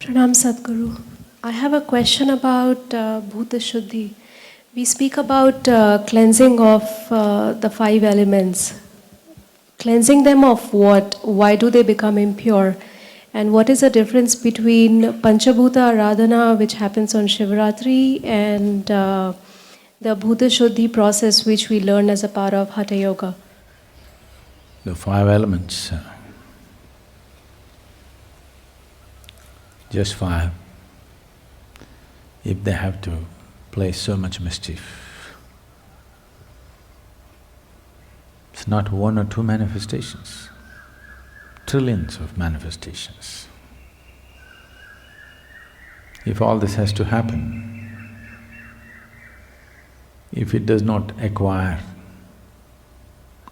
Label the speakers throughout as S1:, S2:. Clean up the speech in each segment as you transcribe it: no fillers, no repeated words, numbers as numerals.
S1: Pranam Sadhguru. I have a question about Bhuta Shuddhi. We speak about cleansing of the five elements. Cleansing them of what? Why do they become impure? And what is the difference between Panchabhuta Aradhana, which happens on Shivratri, and the Bhuta Shuddhi process, which we learn as a part of Hatha Yoga?
S2: The five elements, just five, if they have to play so much mischief, it's not one or two manifestations, trillions of manifestations. If all this has to happen, if it does not acquire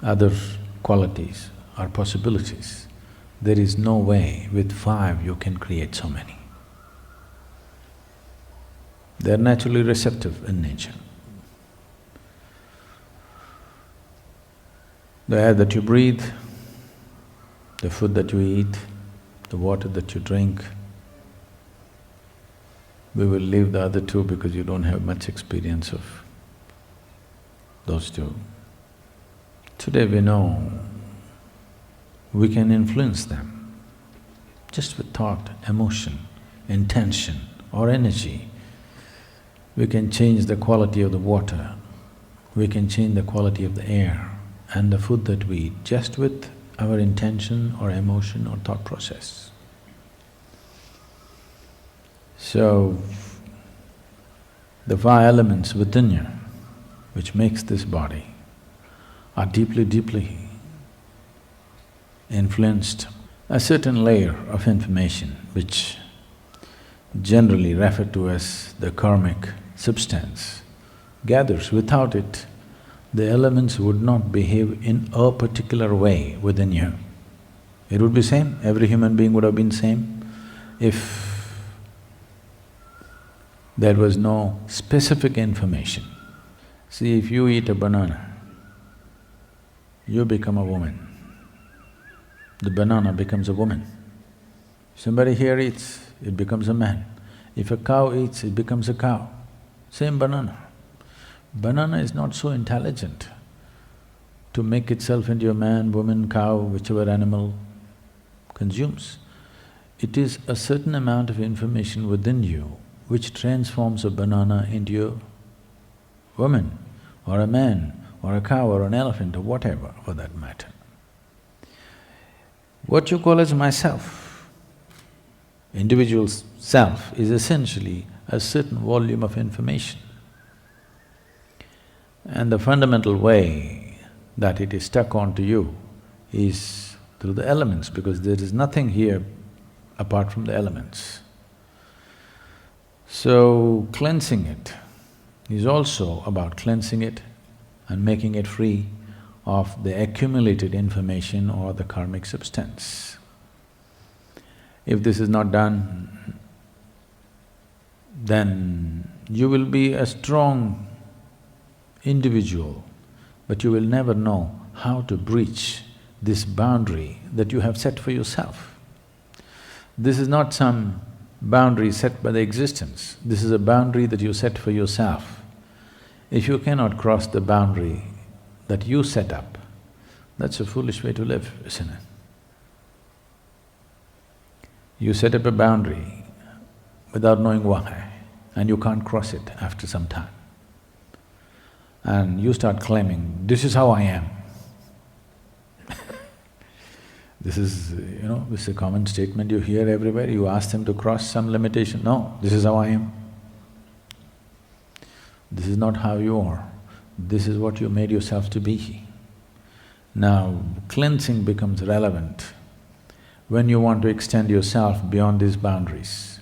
S2: other qualities or possibilities, there is no way with five you can create so many. They are naturally receptive in nature. The air that you breathe, the food that you eat, the water that you drink. We will leave the other two because you don't have much experience of those two. Today we know we can influence them just with thought, emotion, intention or energy. We can change the quality of the water, we can change the quality of the air and the food that we eat just with our intention or emotion or thought process. So, the five elements within you, which makes this body, are deeply, deeply influenced. A certain layer of information which generally referred to as the karmic substance gathers. Without it, the elements would not behave in a particular way within you. It would be same, every human being would have been same if there was no specific information. See, if you eat a banana, you become a woman. The banana becomes a woman. Somebody here eats, it becomes a man. If a cow eats, it becomes a cow. Same banana. Banana is not so intelligent to make itself into a man, woman, cow, whichever animal consumes. It is a certain amount of information within you which transforms a banana into a woman or a man or a cow or an elephant or whatever for that matter. What you call as myself, individual self, is essentially a certain volume of information. And the fundamental way that it is stuck onto you is through the elements, because there is nothing here apart from the elements. So, cleansing it is also about cleansing it and making it free of the accumulated information or the karmic substance. If this is not done, then you will be a strong individual, but you will never know how to breach this boundary that you have set for yourself. This is not some boundary set by the existence, this is a boundary that you set for yourself. If you cannot cross the boundary that you set up, that's a foolish way to live, isn't it? You set up a boundary without knowing why, and you can't cross it after some time. And you start claiming, this is how I am. This is, this is a common statement you hear everywhere. You ask them to cross some limitation, no, this is how I am. This is not how you are, this is what you made yourself to be. Now, cleansing becomes relevant when you want to extend yourself beyond these boundaries,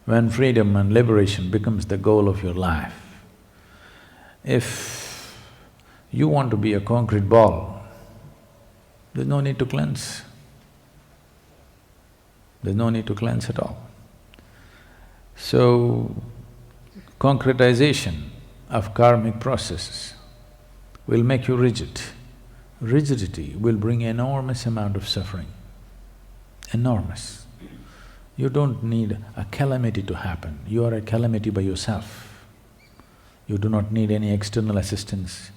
S2: when freedom and liberation becomes the goal of your life. If you want to be a concrete ball, there's no need to cleanse. There's no need to cleanse at all. So, concretization of karmic processes will make you rigid. Rigidity will bring enormous amount of suffering, enormous. You don't need a calamity to happen, you are a calamity by yourself. You do not need any external assistance.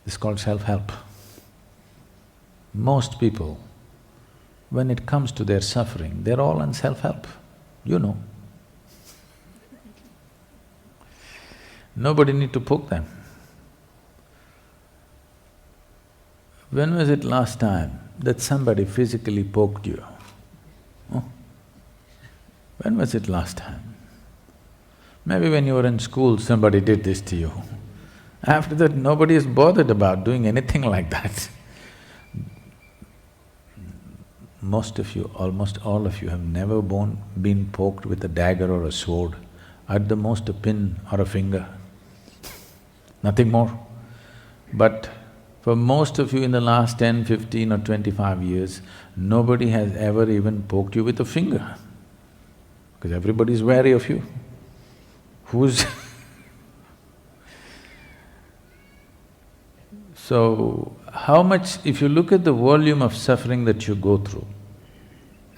S2: It's called self-help. Most people, when it comes to their suffering, they're all on self-help, you know. Nobody need to poke them. When was it last time that somebody physically poked you? Huh? When was it last time? Maybe when you were in school, somebody did this to you. After that, nobody is bothered about doing anything like that. Most of you, almost all of you have never been poked with a dagger or a sword, at the most a pin or a finger, nothing more. But for most of you in the last 10, 15 or 25 years, nobody has ever even poked you with a finger, because everybody is wary of you. Who's So, how much… if you look at the volume of suffering that you go through,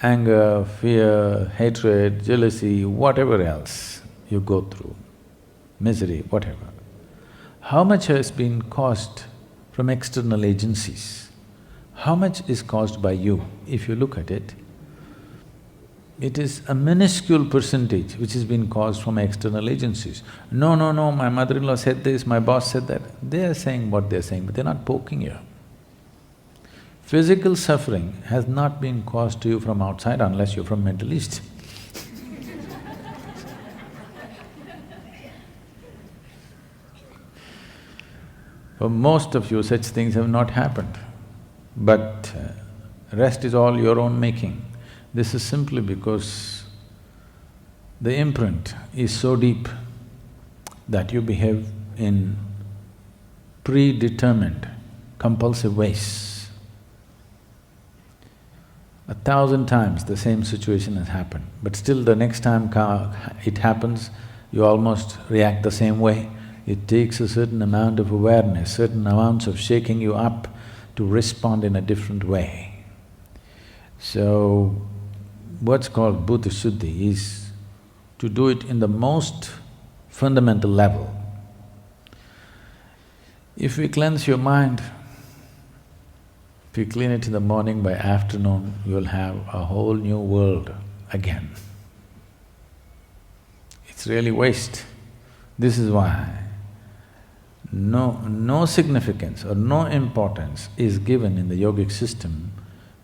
S2: anger, fear, hatred, jealousy, whatever else you go through, misery, whatever, how much has been caused from external agencies? How much is caused by you? If you look at it, it is a minuscule percentage which has been caused from external agencies. No, my mother-in-law said this, my boss said that. They are saying what they're saying, but they're not poking you. Physical suffering has not been caused to you from outside unless you're from Middle East. For most of you, such things have not happened, but rest is all your own making. This is simply because the imprint is so deep that you behave in predetermined, compulsive ways. 1,000 times the same situation has happened, but still the next time it happens, you almost react the same way. It takes a certain amount of awareness, certain amounts of shaking you up to respond in a different way. So, what's called Bhuta Shuddhi is to do it in the most fundamental level. If we cleanse your mind, if you clean it in the morning, by afternoon you'll have a whole new world again. It's really waste. This is why no significance or no importance is given in the yogic system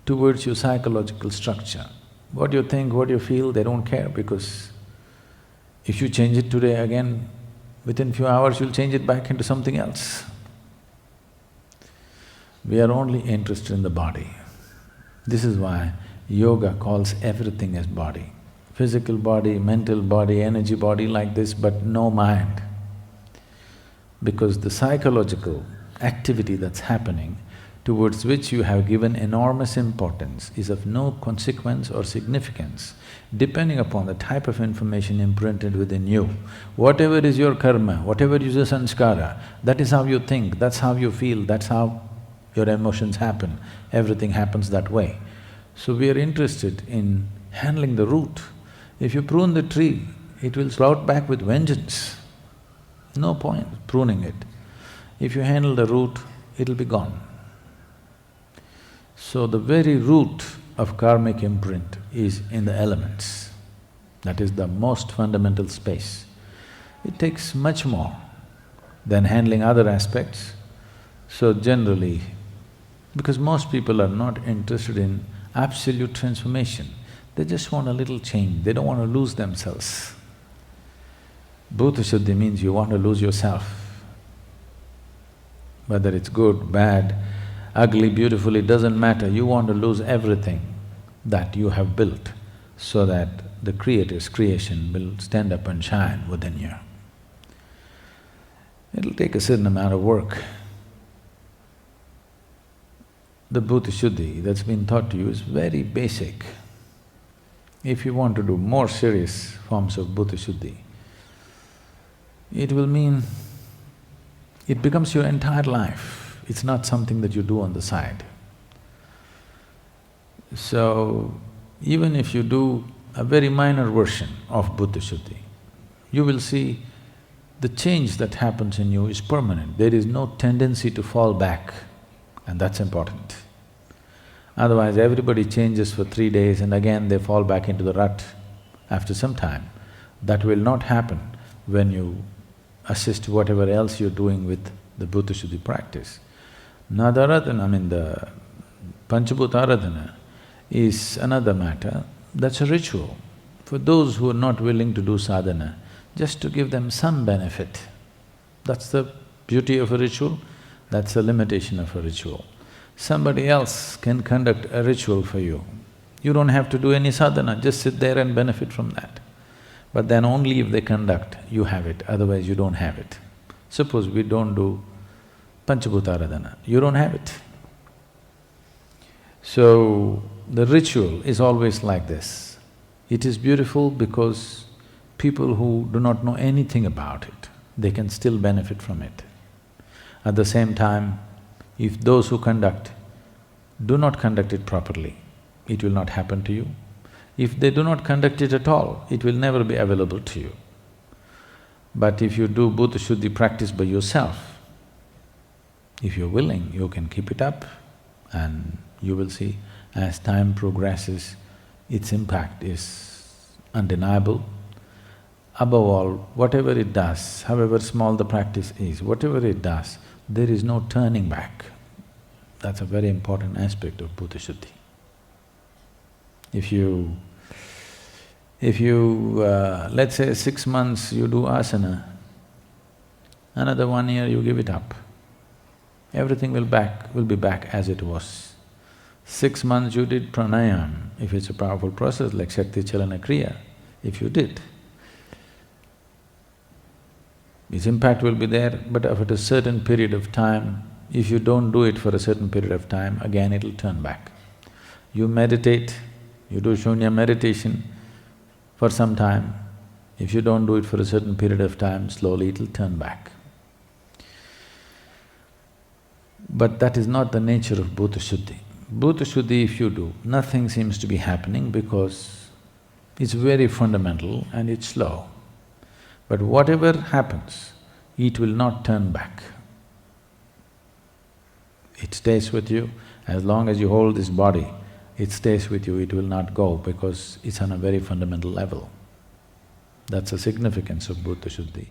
S2: towards your psychological structure. What you think, what you feel, they don't care, because if you change it today again, within few hours you'll change it back into something else. We are only interested in the body. This is why yoga calls everything as body. Physical body, mental body, energy body like this, but no mind. Because the psychological activity that's happening, towards which you have given enormous importance, is of no consequence or significance, depending upon the type of information imprinted within you. Whatever is your karma, whatever is your sanskara, that is how you think, that's how you feel, that's how your emotions happen, everything happens that way. So we are interested in handling the root. If you prune the tree, it will sprout back with vengeance. No point pruning it. If you handle the root, it'll be gone. So the very root of karmic imprint is in the elements. That is the most fundamental space. It takes much more than handling other aspects. So generally, because most people are not interested in absolute transformation, they just want a little change, they don't want to lose themselves. Bhuta Shuddhi means you want to lose yourself. Whether it's good, bad, ugly, beautiful, it doesn't matter, you want to lose everything that you have built so that the Creator's creation will stand up and shine within you. It'll take a certain amount of work. The Bhuta Shuddhi that's been taught to you is very basic. If you want to do more serious forms of Bhuta Shuddhi, it will mean it becomes your entire life. It's not something that you do on the side. So, even if you do a very minor version of Bhuta Shuddhi, you will see the change that happens in you is permanent. There is no tendency to fall back, and that's important. Otherwise, everybody changes for 3 days and again they fall back into the rut after some time. That will not happen when you assist whatever else you're doing with the Bhuta Shuddhi practice. Nadaradhana, the Panchabhuta Aradhana is another matter, that's a ritual. For those who are not willing to do sadhana, just to give them some benefit. That's the beauty of a ritual, that's the limitation of a ritual. Somebody else can conduct a ritual for you. You don't have to do any sadhana, just sit there and benefit from that. But then only if they conduct, you have it, otherwise you don't have it. Suppose we don't do Panchabhuta Aradhana, you don't have it. So, the ritual is always like this. It is beautiful because people who do not know anything about it, they can still benefit from it. At the same time, if those who conduct do not conduct it properly, it will not happen to you. If they do not conduct it at all, it will never be available to you. But if you do Bhuta Shuddhi practice by yourself, if you're willing, you can keep it up and you will see as time progresses, its impact is undeniable. Above all, whatever it does, however small the practice is, whatever it does, there is no turning back. That's a very important aspect of Bhuta Shuddhi. If you, let's say 6 months you do asana, another 1 year you give it up, everything will be back as it was. 6 months you did pranayam, if it's a powerful process like Shakti Chalana Kriya, if you did, its impact will be there, but after a certain period of time, if you don't do it for a certain period of time, again it'll turn back. You meditate, you do shunya meditation for some time, if you don't do it for a certain period of time, slowly it'll turn back. But that is not the nature of Bhuta Shuddhi. Bhuta Shuddhi if you do, nothing seems to be happening because it's very fundamental and it's slow. But whatever happens, it will not turn back. It stays with you. As long as you hold this body, it stays with you, it will not go because it's on a very fundamental level. That's the significance of Bhuta Shuddhi.